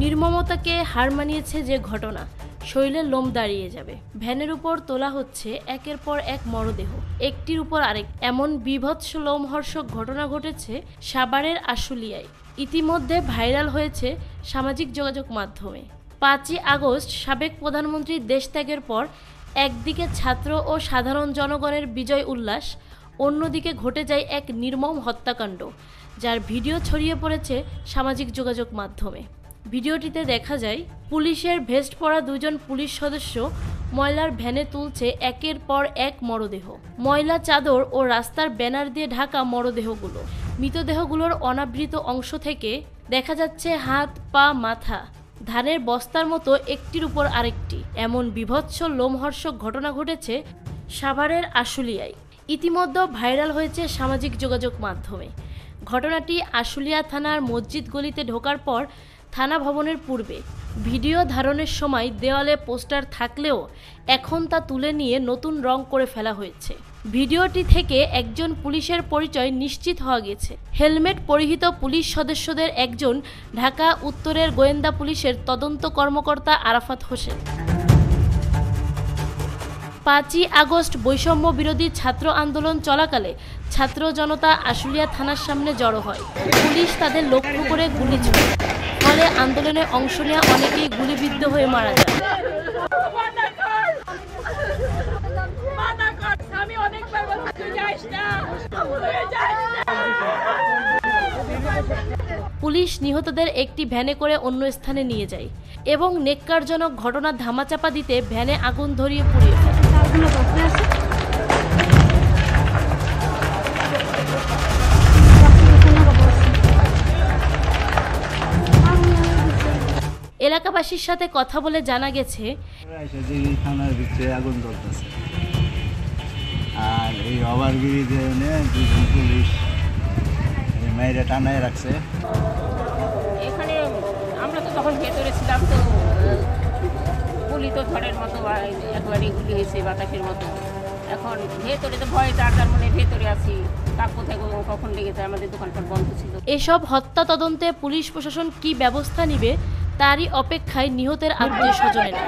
নির্মমতাকে হার মানিয়েছে যে ঘটনা, শরীরের লোম দাঁড়িয়ে যাবে। ভ্যানের উপর তোলা হচ্ছে একের পর এক মরদেহ, একটির উপর আরেক। এমন বীভৎস লোমহর্ষক ঘটনা ঘটেছে সাভারের আশুলিয়ায়। ইতিমধ্যে ভাইরাল হয়েছে সামাজিক যোগাযোগ মাধ্যমে। 5ই আগস্ট সাবেক প্রধানমন্ত্রীর দেশত্যাগের পর একদিকে ছাত্র ও সাধারণ জনগণের বিজয় উল্লাস, অন্যদিকে ঘটে যায় এক নির্মম হত্যাকাণ্ড, যার ভিডিও ছড়িয়ে পড়েছে সামাজিক যোগাযোগ মাধ্যমে। ভিডিওটিতে দেখা যায় পুলিশের ভেস্ট পরা দুজন পুলিশ সদস্য ময়লার ভ্যানে তুলছে একের পর এক মরদেহ। ময়লা চাদর ও রাস্তার ব্যানার দিয়ে ঢাকা মরদেহগুলো। মৃতদেহগুলোর অনাবৃত অংশ থেকে দেখা যাচ্ছে হাত, পা, মাথা, ধানের বস্তার মতো একটির উপর আরেকটি। এমন বীভৎস লোমহর্ষক ঘটনা ঘটেছে সাভারের আশুলিয়ায়। ইতিমধ্যে ভাইরাল হয়েছে সামাজিক যোগাযোগ মাধ্যমে। ঘটনাটি আশুলিয়া থানার মসজিদ গলিতে ঢোকার পর থানা ভবনের পূর্বে। ভিডিও ধারণের সময় দেওয়ালে পোস্টার থাকলেও এখন তা তুলে নিয়ে নতুন রং করে ফেলা হয়েছে। ভিডিওটি থেকে একজন পুলিশের পরিচয় নিশ্চিত হওয়া গেছে। হেলমেট পরিহিত পুলিশ সদস্যদের একজন ঢাকা উত্তরের গোয়েন্দা পুলিশের তদন্ত কর্মকর্তা আরাফাত হোসেন। 5ই আগস্ট বৈষম্য বিরোধী ছাত্র আন্দোলন চলাকালে ছাত্র জনতা আশুলিয়া থানার সামনে জড়ো হয়। পুলিশ তাদের লক্ষ্য করে গুলি ছোড়ে, ফলে আন্দোলনে অংশ নেওয়া অনেকেই গুলিবিদ্ধ হয়ে মারা যায়। পুলিশ নিহতদের একটি ভ্যানে করে অন্য স্থানে নিয়ে যায় এবং নেক্কারজনক ঘটনা ধামাচাপা দিতে ভ্যানে আগুন ধরিয়ে পুড়িয়ে ফেলে। এলাকাবাসীর সাথে কথা বলে জানা গেছে, থানার ভিতরে আগুন জ্বলতেছে, আর এই ওভারব্রিজে দুজন পুলিশ মেয়েরা টানায় রাখছে। এখানে আমরা তো তখন ভেতরে ছিলাম, তো গুলি তো ঝড়ের মতো একবারই গুলি হয়েছে বাতাসের মতো। এখন ভেতরে তো ভয়, তার মানে ভেতরে আছি, কাক কোথায় কখন লেগেছে, আমাদের দোকানপাট বন্ধ ছিল। এসব হত্যা তদন্তে পুলিশ প্রশাসন কি ব্যবস্থা নিবে তারই অপেক্ষায় নিহতের আত্মীয় স্বজনেরা।